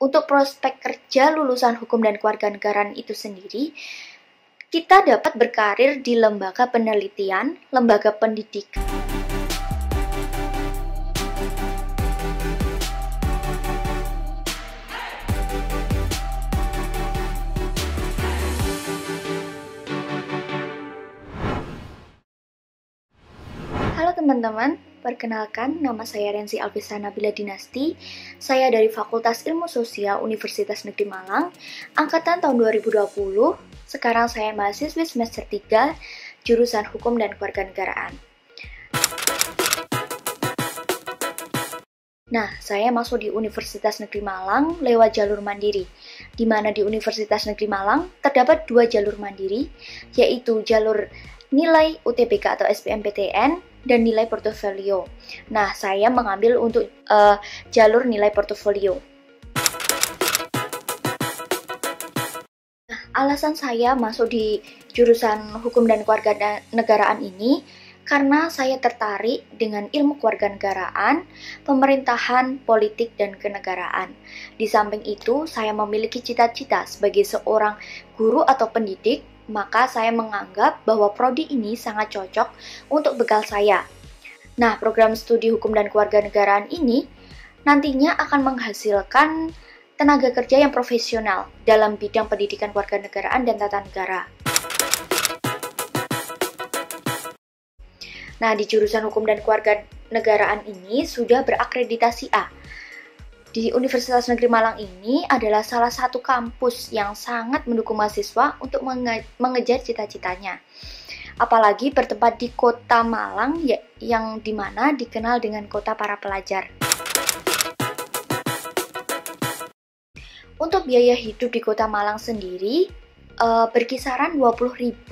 Untuk prospek kerja lulusan hukum dan kewarganegaraan itu sendiri, kita dapat berkarir di lembaga penelitian, lembaga pendidikan, Halo teman-teman, perkenalkan nama saya Renzi Alvisa Nabila Dinasti. Saya dari Fakultas Ilmu Sosial Universitas Negeri Malang, angkatan tahun 2020. Sekarang saya mahasiswi semester 3, jurusan Hukum dan Kewarganegaraan. Nah, saya masuk di Universitas Negeri Malang lewat jalur mandiri, di mana di Universitas Negeri Malang terdapat 2 jalur mandiri, yaitu jalur nilai UTBK atau SBMPTN dan nilai portofolio. Nah, saya mengambil untuk jalur nilai portofolio. Nah, alasan saya masuk di jurusan Hukum dan Kewarganegaraan ini karena saya tertarik dengan ilmu kewarganegaraan, pemerintahan, politik, dan kenegaraan. Di samping itu, saya memiliki cita-cita sebagai seorang guru atau pendidik, maka saya menganggap bahwa prodi ini sangat cocok untuk bekal saya. Nah, program studi hukum dan kewarganegaraan ini nantinya akan menghasilkan tenaga kerja yang profesional dalam bidang pendidikan kewarganegaraan dan tata negara. Nah, di jurusan hukum dan kewarganegaraan ini sudah berakreditasi A. Di Universitas Negeri Malang ini adalah salah satu kampus yang sangat mendukung mahasiswa untuk mengejar cita-citanya. Apalagi bertempat di kota Malang yang dimana dikenal dengan kota para pelajar. Untuk biaya hidup di kota Malang sendiri berkisaran 20.000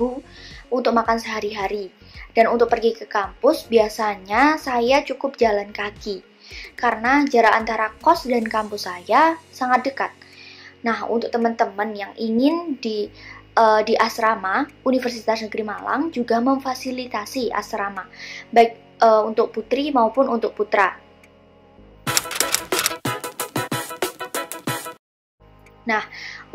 untuk makan sehari-hari. Dan untuk pergi ke kampus biasanya saya cukup jalan kaki. Karena jarak antara kos dan kampus saya sangat dekat. Nah, untuk teman-teman yang ingin di asrama, Universitas Negeri Malang juga memfasilitasi asrama, baik untuk putri maupun untuk putra. Nah,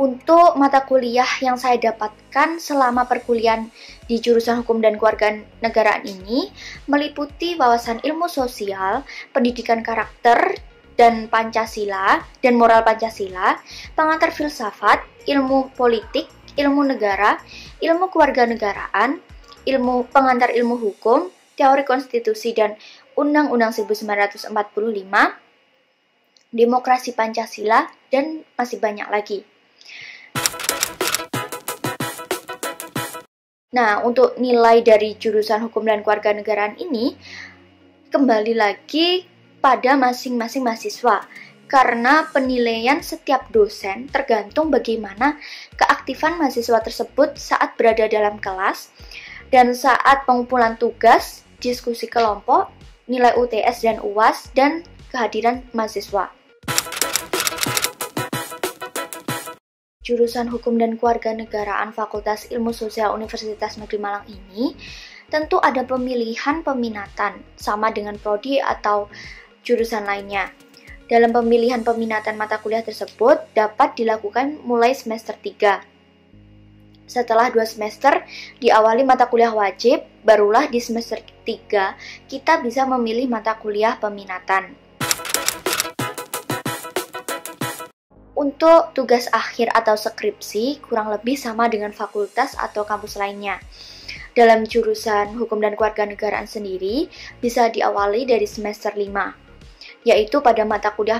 untuk mata kuliah yang saya dapatkan selama perkuliahan di jurusan Hukum dan Kewarganegaraan ini meliputi wawasan ilmu sosial, pendidikan karakter dan Pancasila dan moral Pancasila, pengantar filsafat, ilmu politik, ilmu negara, ilmu kewarganegaraan, ilmu pengantar ilmu hukum, teori konstitusi dan Undang-Undang 1945, demokrasi Pancasila, dan masih banyak lagi. Nah, untuk nilai dari jurusan Hukum dan Kewarganegaraan ini kembali lagi pada masing-masing mahasiswa, karena penilaian setiap dosen tergantung bagaimana keaktifan mahasiswa tersebut saat berada dalam kelas dan saat pengumpulan tugas, diskusi kelompok, nilai UTS dan UAS, dan kehadiran mahasiswa. Jurusan Hukum dan Kewarganegaraan Fakultas Ilmu Sosial Universitas Negeri Malang ini tentu ada pemilihan peminatan sama dengan prodi atau jurusan lainnya. Dalam pemilihan peminatan mata kuliah tersebut dapat dilakukan mulai semester 3. Setelah 2 semester diawali mata kuliah wajib, barulah di semester 3 kita bisa memilih mata kuliah peminatan. Untuk tugas akhir atau skripsi kurang lebih sama dengan fakultas atau kampus lainnya. Dalam jurusan Hukum dan Kewarganegaraan sendiri bisa diawali dari semester 5, yaitu pada mata kuliah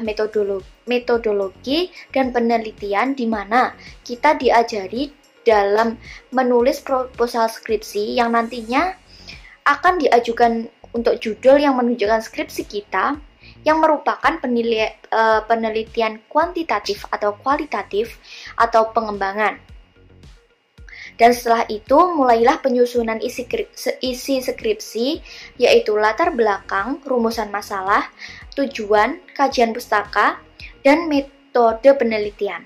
metodologi dan penelitian, di mana kita diajari dalam menulis proposal skripsi yang nantinya akan diajukan untuk judul yang menunjukkan skripsi kita, yang merupakan penelitian kuantitatif atau kualitatif atau pengembangan. Dan setelah itu mulailah penyusunan isi skripsi, yaitu latar belakang, rumusan masalah, tujuan, kajian pustaka, dan metode penelitian.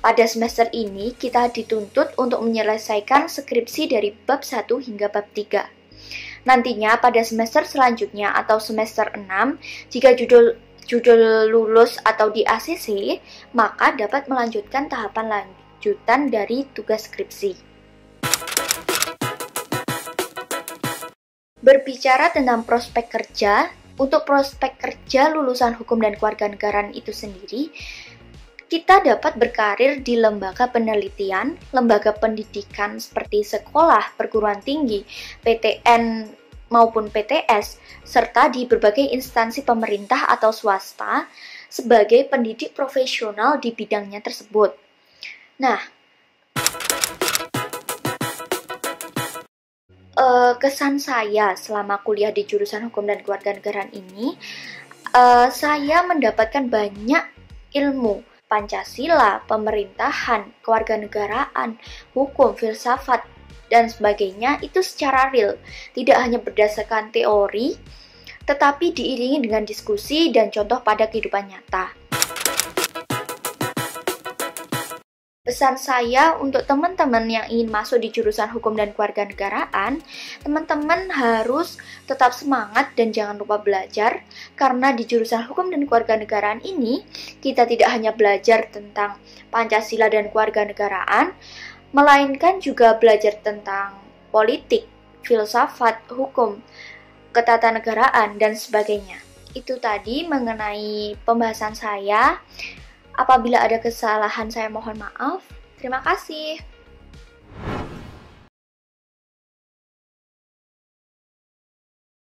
Pada semester ini kita dituntut untuk menyelesaikan skripsi dari bab 1 hingga bab 3. Nantinya pada semester selanjutnya atau semester 6, jika judul lulus atau di ACC, maka dapat melanjutkan tahapan lanjutan dari tugas skripsi. Berbicara tentang prospek kerja, untuk prospek kerja lulusan hukum dan kewarganegaraan itu sendiri, kita dapat berkarir di lembaga penelitian, lembaga pendidikan seperti sekolah, perguruan tinggi, PTN maupun PTS, serta di berbagai instansi pemerintah atau swasta sebagai pendidik profesional di bidangnya tersebut. Nah, kesan saya selama kuliah di jurusan hukum dan kewarganegaraan ini, saya mendapatkan banyak ilmu Pancasila, pemerintahan, kewarganegaraan, hukum, filsafat, dan sebagainya itu secara real, tidak hanya berdasarkan teori, tetapi diiringi dengan diskusi dan contoh pada kehidupan nyata. Pesan saya untuk teman-teman yang ingin masuk di jurusan hukum dan kewarganegaraan, teman-teman harus tetap semangat dan jangan lupa belajar, karena di jurusan hukum dan kewarganegaraan ini, kita tidak hanya belajar tentang Pancasila dan kewarganegaraan, melainkan juga belajar tentang politik, filsafat, hukum, ketatanegaraan, dan sebagainya. Itu tadi mengenai pembahasan saya. Apabila ada kesalahan, saya mohon maaf. Terima kasih.